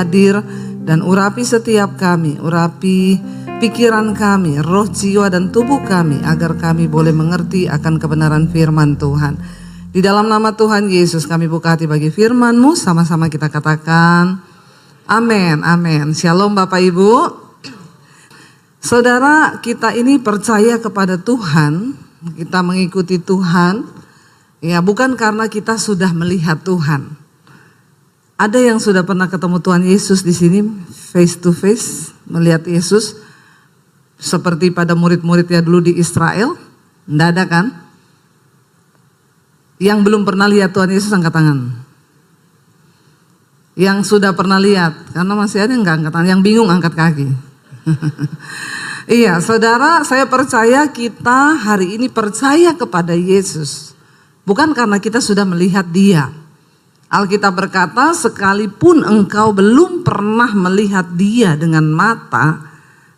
hadir dan urapi setiap kami, urapi pikiran kami, roh, jiwa, dan tubuh kami, agar kami boleh mengerti akan kebenaran firman Tuhan. Di dalam nama Tuhan Yesus kami buka hati bagi firman-Mu, sama-sama kita katakan amin, amin. Shalom Bapak Ibu. Saudara, kita ini percaya kepada Tuhan, kita mengikuti Tuhan, ya bukan karena kita sudah melihat Tuhan. Ada yang sudah pernah ketemu Tuhan Yesus di sini face to face, melihat Yesus seperti pada murid-muridnya dulu di Israel? Tidak ada kan? Yang belum pernah lihat Tuhan Yesus angkat tangan. Yang sudah pernah lihat, karena masih ada yang nggak angkat tangan, yang bingung angkat kaki. Iya, saudara, saya percaya kita hari ini percaya kepada Yesus, bukan karena kita sudah melihat Dia. Alkitab berkata, sekalipun engkau belum pernah melihat Dia dengan mata,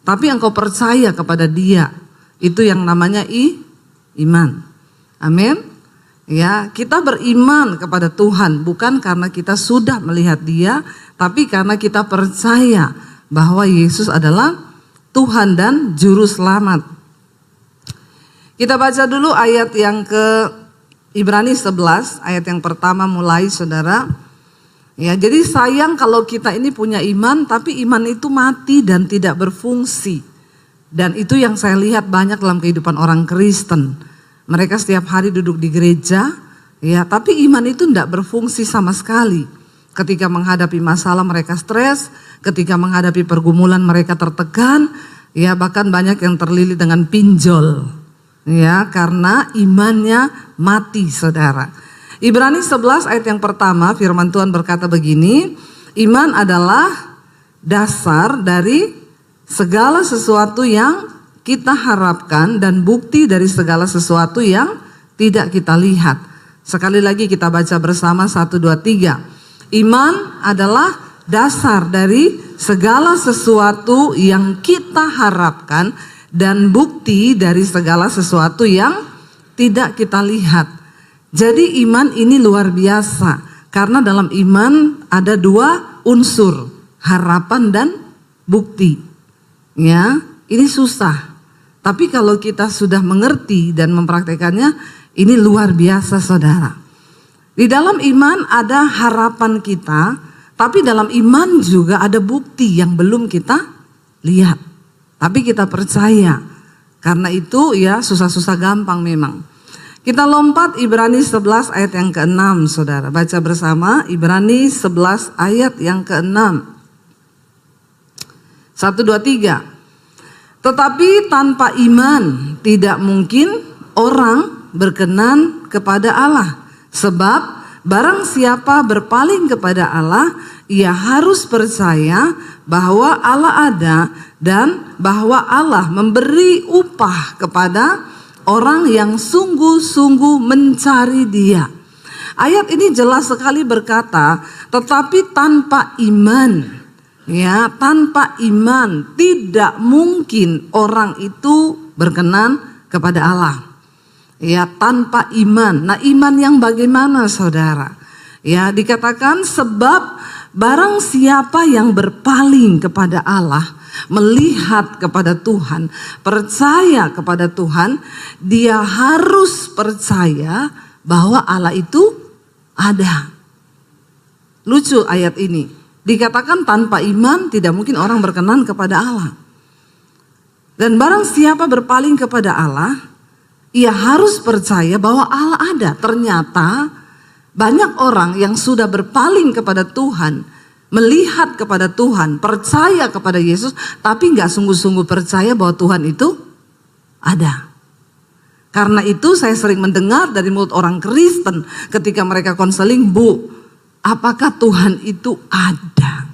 tapi engkau percaya kepada Dia, itu yang namanya iman. Amin. Ya, kita beriman kepada Tuhan bukan karena kita sudah melihat Dia, tapi karena kita percaya bahwa Yesus adalah Tuhan dan Juru Selamat. Kita baca dulu ayat yang ke Ibrani 11, ayat yang pertama mulai, saudara. Ya, jadi sayang kalau kita ini punya iman, tapi iman itu mati dan tidak berfungsi. Dan itu yang saya lihat banyak dalam kehidupan orang Kristen. Mereka setiap hari duduk di gereja, ya, tapi iman itu tidak berfungsi sama sekali. Ketika menghadapi masalah mereka stres, ketika menghadapi pergumulan mereka tertekan, ya bahkan banyak yang terlilit dengan pinjol. Ya, karena imannya mati, saudara. Ibrani 11 ayat yang pertama, firman Tuhan berkata begini, iman adalah dasar dari segala sesuatu yang kita harapkan dan bukti dari segala sesuatu yang tidak kita lihat. Sekali lagi kita baca bersama 1, 2, 3. Iman adalah dasar dari segala sesuatu yang kita harapkan dan bukti dari segala sesuatu yang tidak kita lihat. Jadi iman ini luar biasa, karena dalam iman ada dua unsur, harapan dan bukti. Ya, ini susah. Tapi kalau kita sudah mengerti dan mempraktekannya, ini luar biasa, saudara. Di dalam iman ada harapan kita, tapi dalam iman juga ada bukti yang belum kita lihat. Tapi kita percaya, karena itu ya susah-susah gampang memang. Kita lompat Ibrani 11 ayat yang ke-6, saudara. Baca bersama Ibrani 11 ayat yang ke-6. 1, 2, 3. Tetapi tanpa iman tidak mungkin orang berkenan kepada Allah. Sebab barang siapa berpaling kepada Allah, ia harus percaya bahwa Allah ada dan bahwa Allah memberi upah kepada orang yang sungguh-sungguh mencari Dia. Ayat ini jelas sekali berkata, tetapi tanpa iman, ya, tanpa iman tidak mungkin orang itu berkenan kepada Allah. Ya, tanpa iman. Nah, iman yang bagaimana, saudara? Ya, dikatakan sebab barang siapa yang berpaling kepada Allah, melihat kepada Tuhan, percaya kepada Tuhan, dia harus percaya bahwa Allah itu ada. Lucu ayat ini. Dikatakan tanpa iman tidak mungkin orang berkenan kepada Allah. Dan barang siapa berpaling kepada Allah, ia harus percaya bahwa Allah ada. Ternyata banyak orang yang sudah berpaling kepada Tuhan, melihat kepada Tuhan, percaya kepada Yesus, tapi gak sungguh-sungguh percaya bahwa Tuhan itu ada. Karena itu saya sering mendengar dari mulut orang Kristen ketika mereka konseling, Bu, apakah Tuhan itu ada?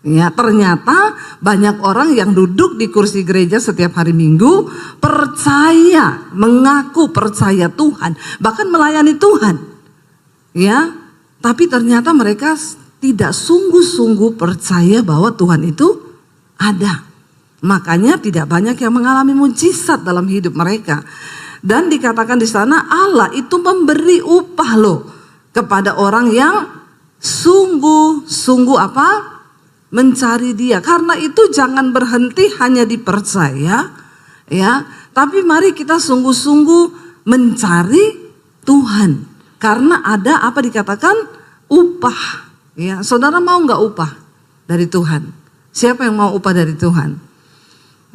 Ya, ternyata banyak orang yang duduk di kursi gereja setiap hari Minggu percaya, mengaku percaya Tuhan, bahkan melayani Tuhan. Ya, tapi ternyata mereka tidak sungguh-sungguh percaya bahwa Tuhan itu ada. Makanya tidak banyak yang mengalami mujizat dalam hidup mereka. Dan dikatakan di sana Allah itu memberi upah loh kepada orang yang sungguh-sungguh apa? Mencari Dia. Karena itu jangan berhenti hanya dipercaya, ya, tapi mari kita sungguh-sungguh mencari Tuhan. Karena ada apa dikatakan upah. Ya, saudara mau nggak upah dari Tuhan? Siapa yang mau upah dari Tuhan?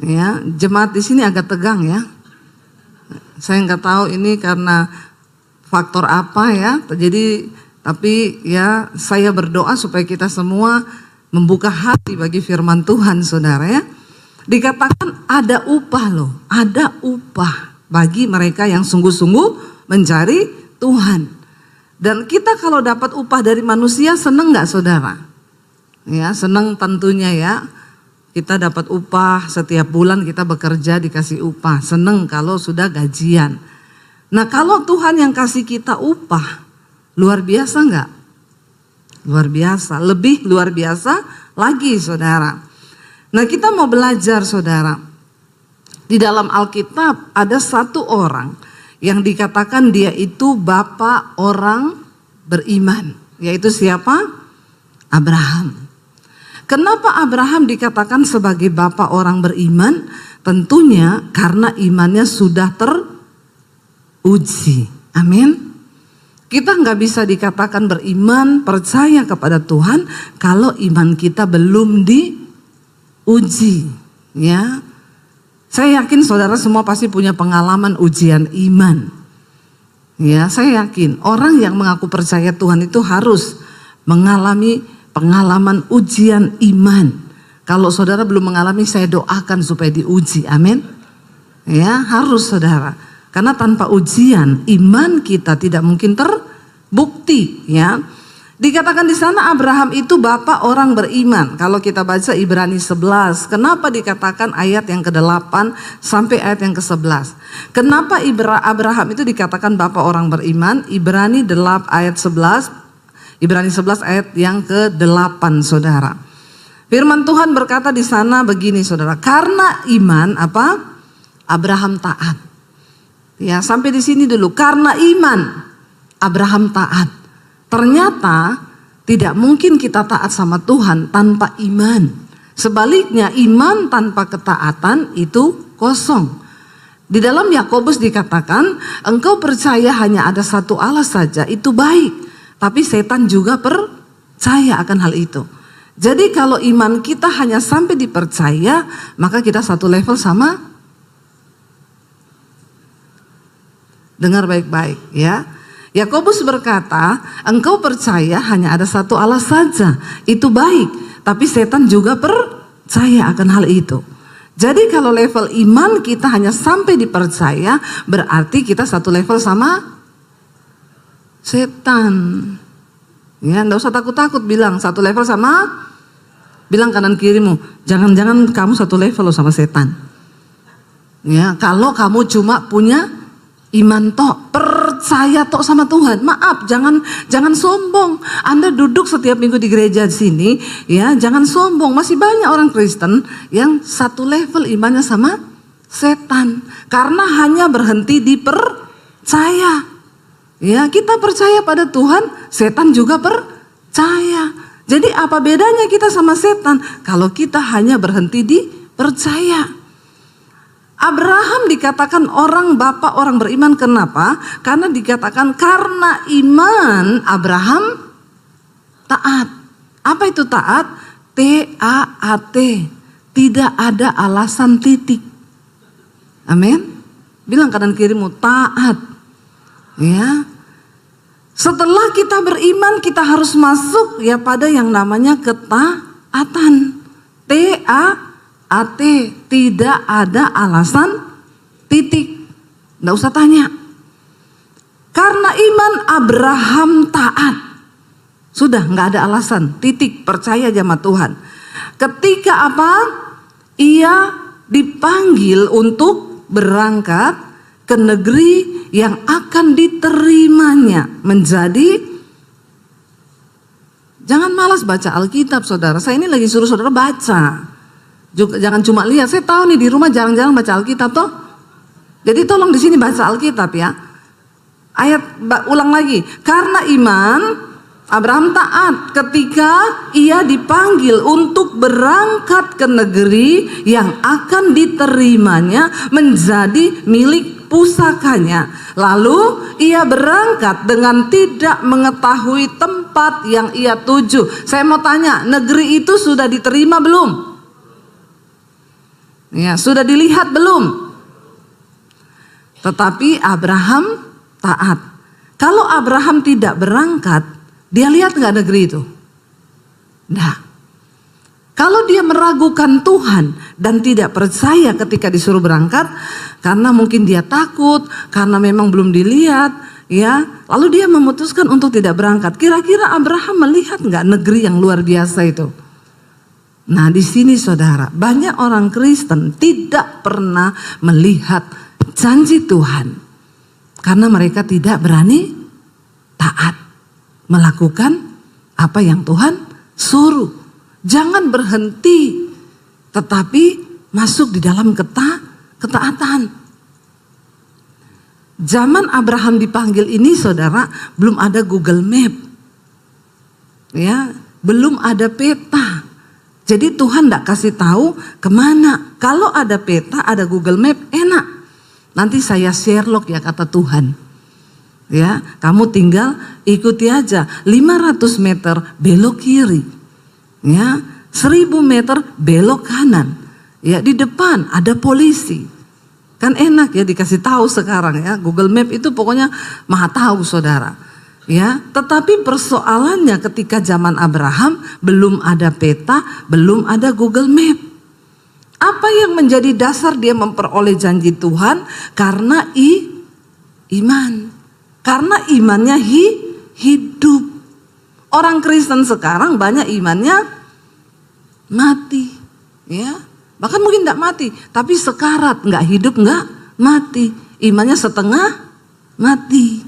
Ya, jemaat di sini agak tegang ya. Saya nggak tahu ini karena faktor apa ya. Jadi tapi ya saya berdoa supaya kita semua membuka hati bagi firman Tuhan, saudara ya. Dikatakan ada upah loh, ada upah bagi mereka yang sungguh-sungguh mencari Tuhan. Dan kita kalau dapat upah dari manusia seneng gak saudara? Ya seneng tentunya ya. Kita dapat upah setiap bulan, kita bekerja dikasih upah. Seneng kalau sudah gajian. Nah kalau Tuhan yang kasih kita upah, luar biasa gak? Luar biasa, lebih luar biasa lagi saudara. Nah kita mau belajar saudara. Di dalam Alkitab ada satu orang yang dikatakan dia itu bapak orang beriman. Yaitu siapa? Abraham. Kenapa Abraham dikatakan sebagai bapak orang beriman? Tentunya karena imannya sudah teruji. Amin. Kita nggak bisa dikatakan beriman, percaya kepada Tuhan kalau iman kita belum diuji. Ya, saya yakin saudara semua pasti punya pengalaman ujian iman. Ya, saya yakin orang yang mengaku percaya Tuhan itu harus mengalami pengalaman ujian iman. Kalau saudara belum mengalami, saya doakan supaya diuji. Amin. Ya, harus saudara. Karena tanpa ujian iman kita tidak mungkin terbukti ya. Dikatakan di sana Abraham itu bapak orang beriman. Kalau kita baca Ibrani 11, kenapa dikatakan ayat yang ke-8 sampai ayat yang ke-11? Kenapa Abraham itu dikatakan bapak orang beriman? Ibrani 8 ayat 11, Ibrani 11 ayat yang ke-8 saudara. Firman Tuhan berkata di sana begini saudara, karena iman apa? Abraham taat. Ya, sampai di sini dulu. Karena iman Abraham taat. Ternyata tidak mungkin kita taat sama Tuhan tanpa iman. Sebaliknya iman tanpa ketaatan itu kosong. Di dalam Yakobus dikatakan, engkau percaya hanya ada satu Allah saja, itu baik. Tapi setan juga percaya akan hal itu. Jadi kalau iman kita hanya sampai dipercaya, maka kita satu level sama. Dengar baik-baik ya. Yakobus berkata, engkau percaya hanya ada satu Allah saja, itu baik. Tapi setan juga percaya akan hal itu. Jadi kalau level iman kita hanya sampai dipercaya, berarti kita satu level sama setan. Ya, enggak usah takut-takut bilang satu level sama, bilang kanan kirimu, jangan-jangan kamu satu level loh sama setan. Ya, kalau kamu cuma punya iman tok, percaya tok sama Tuhan. Maaf, jangan sombong. Anda duduk setiap minggu di gereja sini, ya, jangan sombong. Masih banyak orang Kristen yang satu level imannya sama setan. Karena hanya berhenti di percaya. Ya, kita percaya pada Tuhan, setan juga percaya. Jadi apa bedanya kita sama setan? Kalau kita hanya berhenti di percaya. Abraham dikatakan orang bapak orang beriman, kenapa? Karena dikatakan karena iman Abraham taat. Apa itu taat? T-A-A-T. Tidak ada alasan titik. Amin. Bilang kanan kirimu taat. Ya. Setelah kita beriman, kita harus masuk ya pada yang namanya ketaatan. T-A-A-T, tidak ada alasan titik. Nggak usah tanya. Karena iman Abraham taat. Sudah nggak ada alasan, titik, percaya sama Tuhan. Ketika apa? Ia dipanggil untuk berangkat ke negeri yang akan diterimanya menjadi. Jangan malas baca Alkitab saudara. Saya ini lagi suruh saudara baca. Jangan cuma lihat. Saya tahu nih di rumah jarang-jarang baca Alkitab toh. Jadi tolong di sini baca Alkitab ya. Ayat ulang lagi. Karena iman Abraham taat ketika ia dipanggil untuk berangkat ke negeri yang akan diterimanya menjadi milik pusakanya. Lalu ia berangkat dengan tidak mengetahui tempat yang ia tuju. Saya mau tanya, negeri itu sudah diterima belum? Ya, sudah dilihat belum? Tetapi Abraham taat. Kalau Abraham tidak berangkat, dia lihat nggak negeri itu? Nah, kalau dia meragukan Tuhan dan tidak percaya ketika disuruh berangkat, karena mungkin dia takut, karena memang belum dilihat, ya, lalu dia memutuskan untuk tidak berangkat. Kira-kira Abraham melihat nggak negeri yang luar biasa itu? Nah, di sini saudara, banyak orang Kristen tidak pernah melihat janji Tuhan karena mereka tidak berani taat melakukan apa yang Tuhan suruh. Jangan berhenti, tetapi masuk di dalam ketaatan. Zaman Abraham dipanggil ini saudara, belum ada Google Map, ya, belum ada peta. Jadi Tuhan tidak kasih tahu kemana. Kalau ada peta, ada Google Map, enak. Nanti saya Sherlock ya kata Tuhan. Ya, kamu tinggal ikuti aja 500 meter belok kiri, ya, 1000 meter belok kanan, ya, di depan ada polisi, kan enak ya dikasih tahu sekarang ya. Google Map itu pokoknya maha tahu saudara, ya. Tetapi persoalannya ketika zaman Abraham belum ada peta, belum ada Google Map. Apa yang menjadi dasar dia memperoleh janji Tuhan? Karena iman. Karena imannya hidup. Orang Kristen sekarang banyak imannya mati, ya. Bahkan mungkin tidak mati, tapi sekarat, nggak hidup, nggak mati. Imannya setengah mati.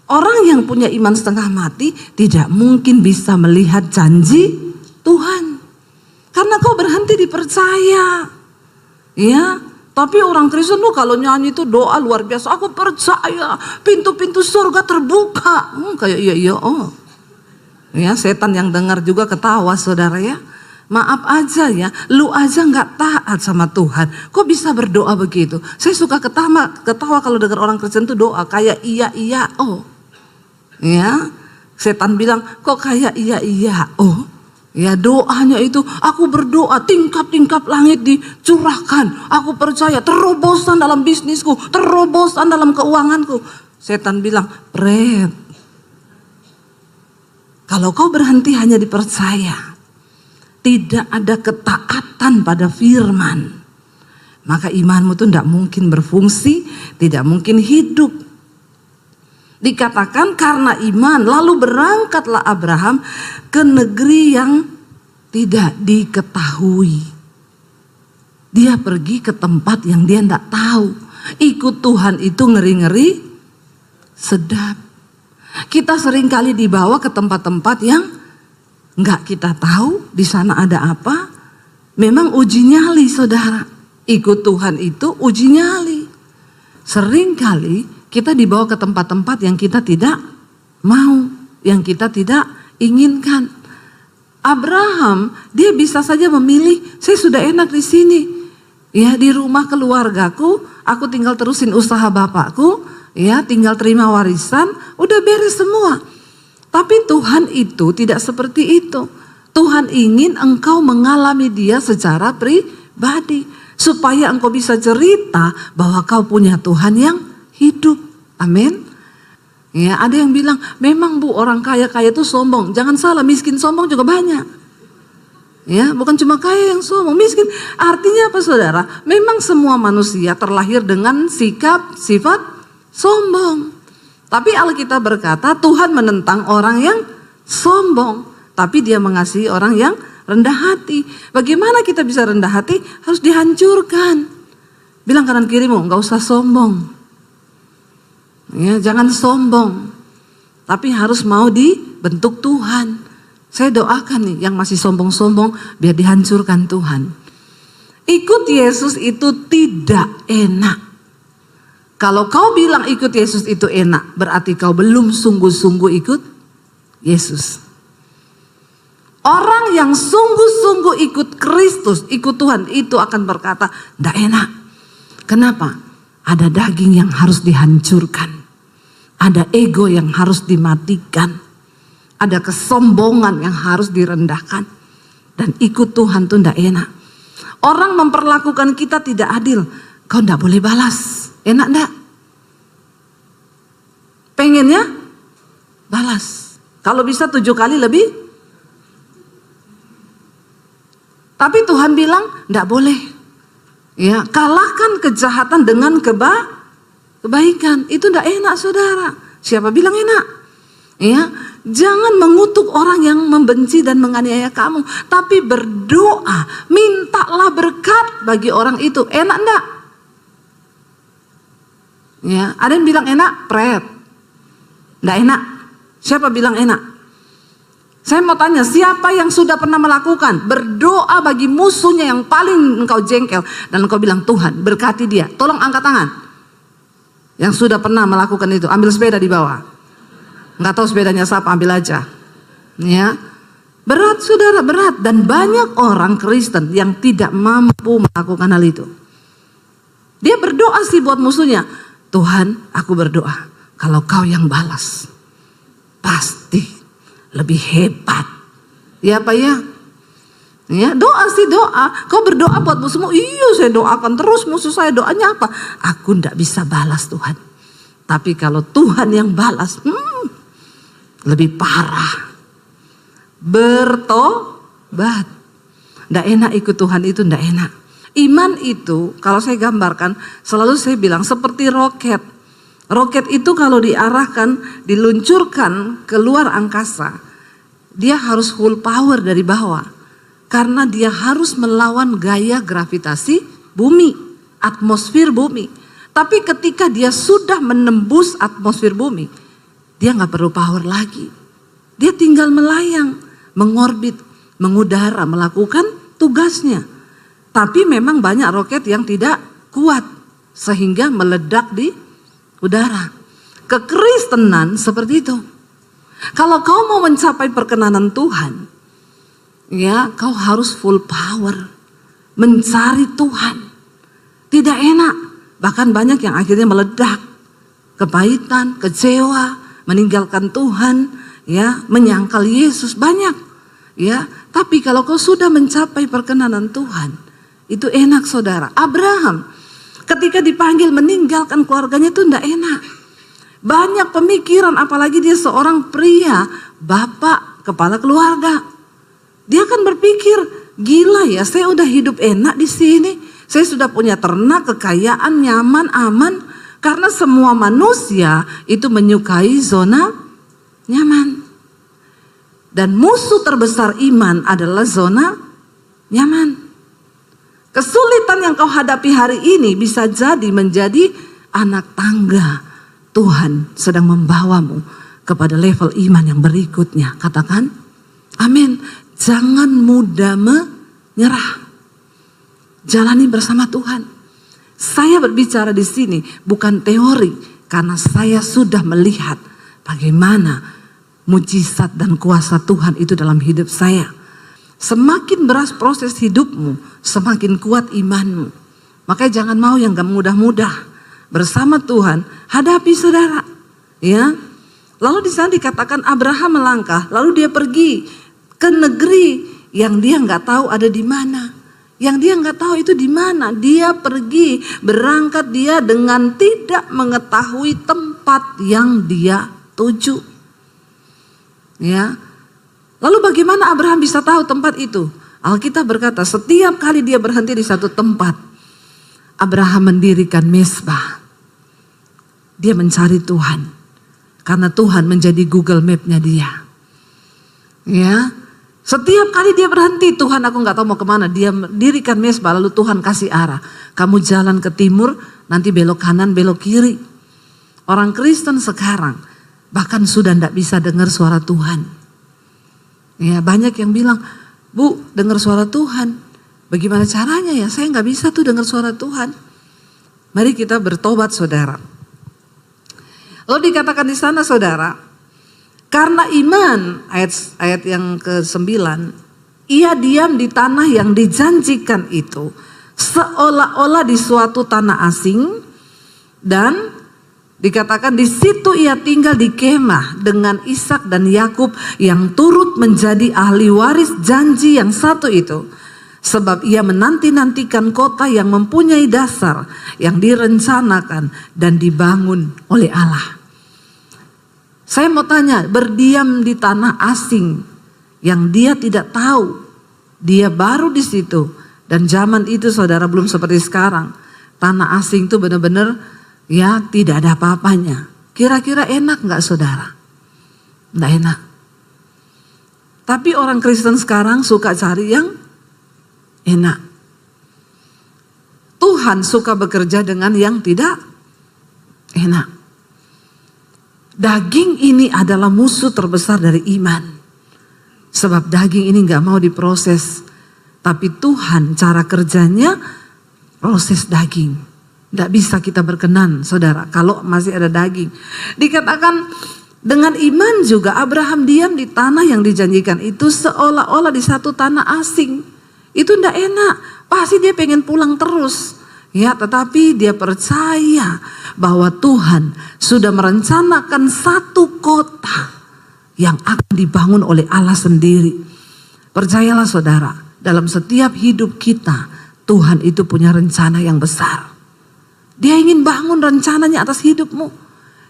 Orang yang punya iman setengah mati tidak mungkin bisa melihat janji Tuhan, karena kau berhenti dipercaya, ya. Tapi orang Kristen tuh kalau nyanyi itu doa luar biasa. Aku percaya pintu-pintu surga terbuka. Kayak iya oh. Ya, setan yang dengar juga ketawa saudara ya. Maaf aja ya, lu aja nggak taat sama Tuhan. Kok bisa berdoa begitu? Saya suka ketawa kalau dengar orang Kristen tuh doa kayak iya oh. Ya, setan bilang kok kayak iya oh. Ya, doanya itu aku berdoa tingkap-tingkap langit dicurahkan. Aku percaya terobosan dalam bisnisku, terobosan dalam keuanganku. Setan bilang, "Pret, kalau kau berhenti hanya dipercaya, tidak ada ketaatan pada firman, maka imanmu itu tidak mungkin berfungsi, tidak mungkin hidup." Dikatakan karena iman lalu berangkatlah Abraham ke negeri yang tidak diketahui. Dia pergi ke tempat yang dia tidak tahu. Ikut Tuhan itu ngeri-ngeri sedap. Kita seringkali dibawa ke tempat-tempat yang nggak kita tahu di sana ada apa. Memang uji nyali saudara. Ikut Tuhan itu uji nyali. Seringkali kita dibawa ke tempat-tempat yang kita tidak mau, yang kita tidak inginkan. Abraham, dia bisa saja memilih, saya sudah enak di sini. Ya, di rumah keluargaku, aku tinggal terusin usaha bapakku, ya, tinggal terima warisan, udah beres semua. Tapi Tuhan itu tidak seperti itu. Tuhan ingin engkau mengalami dia secara pribadi, supaya engkau bisa cerita bahwa kau punya Tuhan yang hidup. Amin. Ya, ada yang bilang, memang Bu orang kaya-kaya itu sombong. Jangan salah, miskin sombong juga banyak. Ya, bukan cuma kaya yang sombong, miskin. Artinya apa saudara? Memang semua manusia terlahir dengan sifat sombong. Tapi Alkitab berkata Tuhan menentang orang yang sombong, tapi Dia mengasihi orang yang rendah hati. Bagaimana kita bisa rendah hati? Harus dihancurkan. Bilang kanan kirimu, nggak usah sombong. Ya, jangan sombong, tapi harus mau dibentuk Tuhan. Saya doakan nih yang masih sombong-sombong biar dihancurkan Tuhan. Ikut Yesus itu tidak enak. Kalau kau bilang ikut Yesus itu enak, berarti kau belum sungguh-sungguh ikut Yesus. Orang yang sungguh-sungguh ikut Kristus, ikut Tuhan, itu akan berkata, "Nggak enak." Kenapa? Ada daging yang harus dihancurkan. Ada ego yang harus dimatikan. Ada kesombongan yang harus direndahkan. Dan ikut Tuhan tuh nggak enak. Orang memperlakukan kita tidak adil. Kau nggak boleh balas. Enak nggak? Pengennya balas. Kalau bisa 7 kali lebih. Tapi Tuhan bilang enggak boleh. Ya, kalahkan kejahatan dengan kebaikan. Itu enggak enak, Saudara. Siapa bilang enak? Ya, jangan mengutuk orang yang membenci dan menganiaya kamu, tapi berdoa, mintalah berkat bagi orang itu. Enak enggak? Ya, ada yang bilang enak, pret. Enggak enak. Siapa bilang enak? Saya mau tanya, siapa yang sudah pernah melakukan berdoa bagi musuhnya yang paling engkau jengkel dan engkau bilang, Tuhan berkati dia. Tolong angkat tangan. Yang sudah pernah melakukan itu, ambil sepeda di bawah. Enggak tahu sepedanya siapa, ambil aja. Ya. Berat, Saudara, berat, dan banyak orang Kristen yang tidak mampu melakukan hal itu. Dia berdoa sih buat musuhnya. Tuhan, aku berdoa kalau kau yang balas, pasti lebih hebat. Ya Pak ya? Ya, doa sih doa. Kau berdoa buat musuhmu. Iya, saya doakan terus musuh saya. Doanya apa? Aku ndak bisa balas Tuhan. Tapi kalau Tuhan yang balas, lebih parah. Bertobat. Ndak enak ikut Tuhan itu, ndak enak. Iman itu kalau saya gambarkan, selalu saya bilang seperti roket. Roket itu kalau diarahkan, diluncurkan keluar angkasa, dia harus full power dari bawah. Karena dia harus melawan gaya gravitasi bumi, atmosfer bumi. Tapi ketika dia sudah menembus atmosfer bumi, dia nggak perlu power lagi. Dia tinggal melayang, mengorbit, mengudara, melakukan tugasnya. Tapi memang banyak roket yang tidak kuat, sehingga meledak di udara. Kekristenan seperti itu. Kalau kau mau mencapai perkenanan Tuhan, ya kau harus full power. Mencari Tuhan. Tidak enak. Bahkan banyak yang akhirnya meledak. Kepahitan, kecewa, meninggalkan Tuhan, ya, menyangkal Yesus, banyak. Ya, tapi kalau kau sudah mencapai perkenanan Tuhan, itu enak, Saudara. Abraham ketika dipanggil meninggalkan keluarganya itu tidak enak. Banyak pemikiran, apalagi dia seorang pria, bapak, kepala keluarga. Dia akan berpikir, gila ya, saya udah hidup enak di sini. Saya sudah punya ternak, kekayaan, nyaman, aman. Karena semua manusia itu menyukai zona nyaman. Dan musuh terbesar iman adalah zona nyaman. Kesulitan yang kau hadapi hari ini bisa jadi menjadi anak tangga. Tuhan sedang membawamu kepada level iman yang berikutnya. Katakan, amin. Jangan mudah menyerah. Jalani bersama Tuhan. Saya berbicara di sini bukan teori, karena saya sudah melihat bagaimana mujizat dan kuasa Tuhan itu dalam hidup saya. Semakin beras proses hidupmu, semakin kuat imanmu. Makanya jangan mau yang gak mudah-mudah. Bersama Tuhan, hadapi, Saudara. Ya. Lalu di sana dikatakan Abraham melangkah, lalu dia pergi ke negeri yang dia nggak tahu ada di mana. Yang dia nggak tahu itu di mana. Dia pergi, berangkat dia dengan tidak mengetahui tempat yang dia tuju. Ya. Lalu bagaimana Abraham bisa tahu tempat itu? Alkitab berkata setiap kali dia berhenti di satu tempat, Abraham mendirikan mezbah. Dia mencari Tuhan. Karena Tuhan menjadi Google Map-nya dia. Ya. Setiap kali dia berhenti, Tuhan aku gak tahu mau kemana. Dia mendirikan mezbah, lalu Tuhan kasih arah. Kamu jalan ke timur, nanti belok kanan, belok kiri. Orang Kristen sekarang bahkan sudah gak bisa dengar suara Tuhan. Ya, banyak yang bilang, Bu, dengar suara Tuhan. Bagaimana caranya ya? Saya gak bisa tuh dengar suara Tuhan. Mari kita bertobat, Saudara. Lalu dikatakan di sana, Saudara, Karena iman, ayat yang ke-9, ia diam di tanah yang dijanjikan itu, seolah-olah di suatu tanah asing, dan dikatakan di situ ia tinggal di kemah dengan Ishak dan Yakub yang turut menjadi ahli waris janji yang satu itu. Sebab ia menanti-nantikan kota yang mempunyai dasar, yang direncanakan dan dibangun oleh Allah. Saya mau tanya, berdiam di tanah asing yang dia tidak tahu, dia baru di situ, dan zaman itu saudara belum seperti sekarang. Tanah asing itu benar-benar ya tidak ada apa-apanya. Kira-kira enak nggak saudara? Nggak enak. Tapi orang Kristen sekarang suka cari yang enak. Tuhan suka bekerja dengan yang tidak enak. Daging ini adalah musuh terbesar dari iman. Sebab daging ini gak mau diproses. Tapi Tuhan cara kerjanya proses daging. Gak bisa kita berkenan saudara kalau masih ada daging. Dikatakan dengan iman juga Abraham diam di tanah yang dijanjikan itu, seolah-olah di satu tanah asing. Itu gak enak, pasti dia pengen pulang terus. Ya, tetapi dia percaya bahwa Tuhan sudah merencanakan satu kota yang akan dibangun oleh Allah sendiri. Percayalah saudara, dalam setiap hidup kita, Tuhan itu punya rencana yang besar. Dia ingin bangun rencananya atas hidupmu.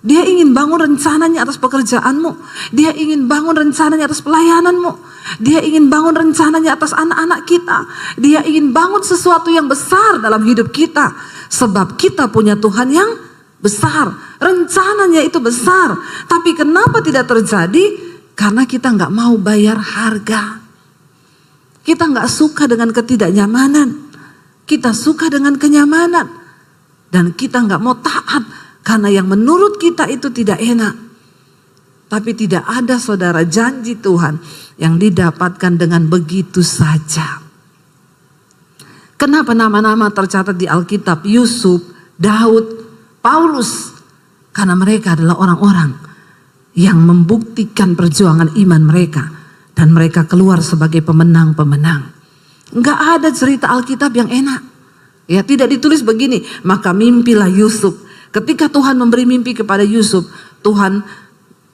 Dia ingin bangun rencananya atas pekerjaanmu. Dia ingin bangun rencananya atas pelayananmu. Dia ingin bangun rencananya atas anak-anak kita. Dia ingin bangun sesuatu yang besar dalam hidup kita. Sebab kita punya Tuhan yang besar. Rencananya itu besar. Tapi kenapa tidak terjadi? Karena kita nggak mau bayar harga. Kita nggak suka dengan ketidaknyamanan. Kita suka dengan kenyamanan. Dan kita nggak mau taat. Karena yang menurut kita itu tidak enak. Tapi tidak ada saudara janji Tuhan yang didapatkan dengan begitu saja. Kenapa nama-nama tercatat di Alkitab? Yusuf, Daud, Paulus. Karena mereka adalah orang-orang yang membuktikan perjuangan iman mereka. Dan mereka keluar sebagai pemenang-pemenang. Enggak ada cerita Alkitab yang enak. Ya, tidak ditulis begini, maka mimpilah Yusuf. Ketika Tuhan memberi mimpi kepada Yusuf, Tuhan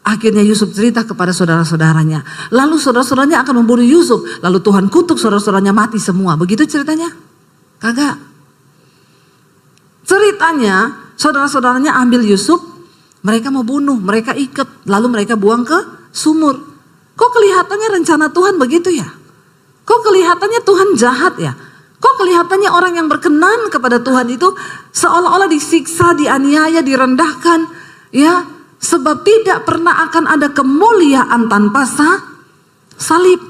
akhirnya Yusuf cerita kepada saudara-saudaranya. Lalu saudara-saudaranya akan membunuh Yusuf. Lalu Tuhan kutuk saudara-saudaranya mati semua. Begitu ceritanya? Kagak. Ceritanya saudara-saudaranya ambil Yusuf, mereka mau bunuh, mereka ikat, lalu mereka buang ke sumur. Kok kelihatannya rencana Tuhan begitu ya? Kok kelihatannya Tuhan jahat ya? Kok kelihatannya orang yang berkenan kepada Tuhan itu seolah-olah disiksa, dianiaya, direndahkan, ya, sebab tidak pernah akan ada kemuliaan tanpa salib.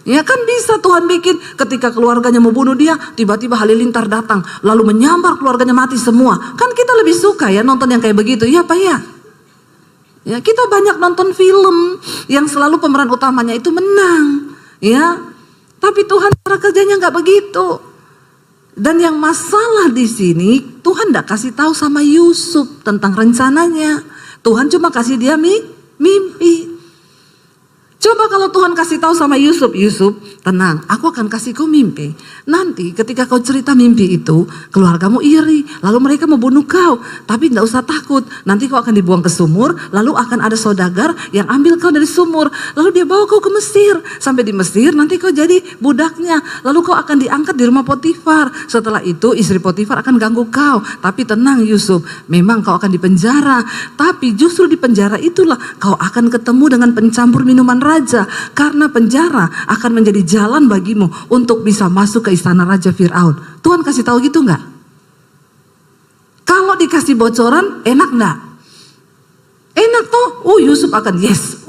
Ya kan bisa Tuhan bikin ketika keluarganya mau bunuh dia, tiba-tiba halilintar datang, lalu menyambar keluarganya mati semua. Kan kita lebih suka ya nonton yang kayak begitu, ya Pak ya? Ya, kita banyak nonton film yang selalu pemeran utamanya itu menang, ya. Tapi Tuhan cara kerjanya nggak begitu. Dan yang masalah di sini, Tuhan nggak kasih tahu sama Yusuf tentang rencananya. Tuhan cuma kasih dia mimpi. Coba kalau Tuhan kasih tahu sama Yusuf, Yusuf tenang, aku akan kasih kau mimpi. Nanti ketika kau cerita mimpi itu, keluargamu iri, lalu mereka mau bunuh kau. Tapi tidak usah takut, nanti kau akan dibuang ke sumur, lalu akan ada saudagar yang ambil kau dari sumur. Lalu dia bawa kau ke Mesir, sampai di Mesir nanti kau jadi budaknya. Lalu kau akan diangkat di rumah Potifar. Setelah itu istri Potifar akan ganggu kau. Tapi tenang Yusuf, memang kau akan dipenjara. Tapi justru di penjara itulah kau akan ketemu dengan pencampur minuman raja, karena penjara akan menjadi jalan bagimu untuk bisa masuk ke istana Raja Fir'aun. Tuhan kasih tahu gitu nggak? Kalau dikasih bocoran, enak nggak? Enak toh? Oh Yusuf akan yes.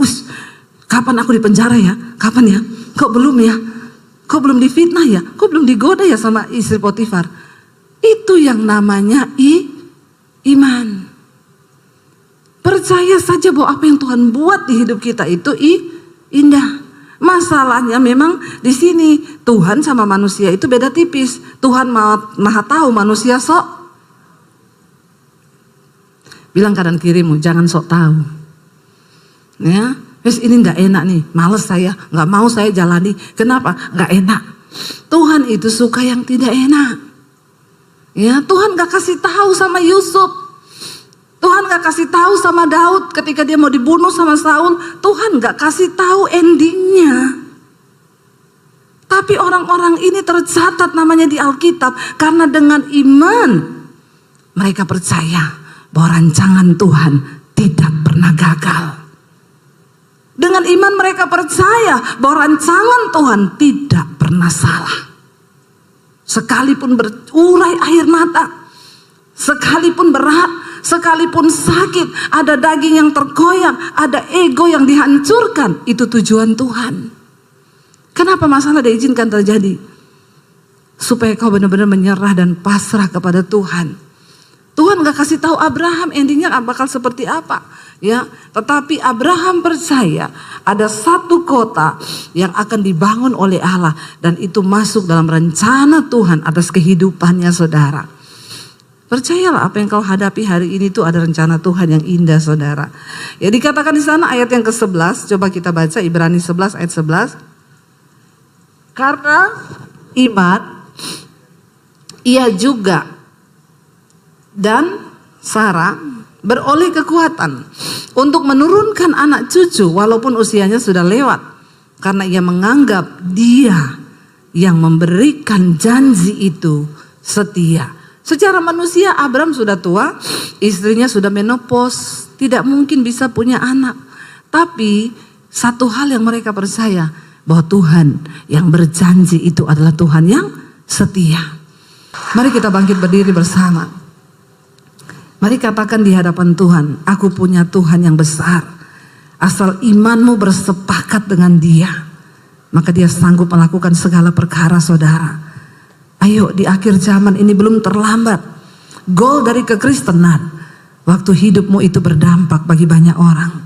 Kapan aku di penjara ya? Kapan ya? Kok belum ya? Kok belum difitnah ya? Kok belum digoda ya sama istri Potifar? Itu yang namanya iman. Percaya saja bahwa apa yang Tuhan buat di hidup kita itu indah. Masalahnya memang di sini Tuhan sama manusia itu beda tipis. Tuhan maha tahu, manusia sok. Bilang kanan kirimu, jangan sok tahu. Ya, wes ini nggak enak nih, males saya, nggak mau saya jalani. Kenapa? Nggak enak. Tuhan itu suka yang tidak enak. Ya, Tuhan nggak kasih tahu sama Yusuf. Tuhan gak kasih tahu sama Daud ketika dia mau dibunuh sama Saul. Tuhan gak kasih tahu endingnya. Tapi orang-orang ini tercatat namanya di Alkitab karena dengan iman mereka percaya bahwa rancangan Tuhan tidak pernah gagal. Dengan iman mereka percaya bahwa rancangan Tuhan tidak pernah salah. Sekalipun berurai air mata, sekalipun berat, sekalipun sakit, ada daging yang tergoyang, ada ego yang dihancurkan, itu tujuan Tuhan. Kenapa masalah diizinkan terjadi? Supaya kau benar-benar menyerah dan pasrah kepada Tuhan. Tuhan gak kasih tahu Abraham endingnya bakal seperti apa, ya. Tetapi Abraham percaya ada satu kota yang akan dibangun oleh Allah dan itu masuk dalam rencana Tuhan atas kehidupannya, saudara. Percayalah apa yang kau hadapi hari ini itu ada rencana Tuhan yang indah, saudara. Ya, dikatakan di sana ayat yang ke-11, coba kita baca Ibrani 11 ayat 11. Karena iman ia juga dan Sarah beroleh kekuatan untuk menurunkan anak cucu walaupun usianya sudah lewat. Karena ia menganggap dia yang memberikan janji itu setia. Secara manusia Abraham sudah tua, istrinya sudah menopause, tidak mungkin bisa punya anak. Tapi satu hal yang mereka percaya, bahwa Tuhan yang berjanji itu adalah Tuhan yang setia. Mari kita bangkit berdiri bersama. Mari katakan di hadapan Tuhan, aku punya Tuhan yang besar. Asal imanmu bersepakat dengan Dia, maka Dia sanggup melakukan segala perkara, saudara. Ayo, di akhir zaman ini belum terlambat. Goal dari kekristenan, waktu hidupmu itu berdampak bagi banyak orang.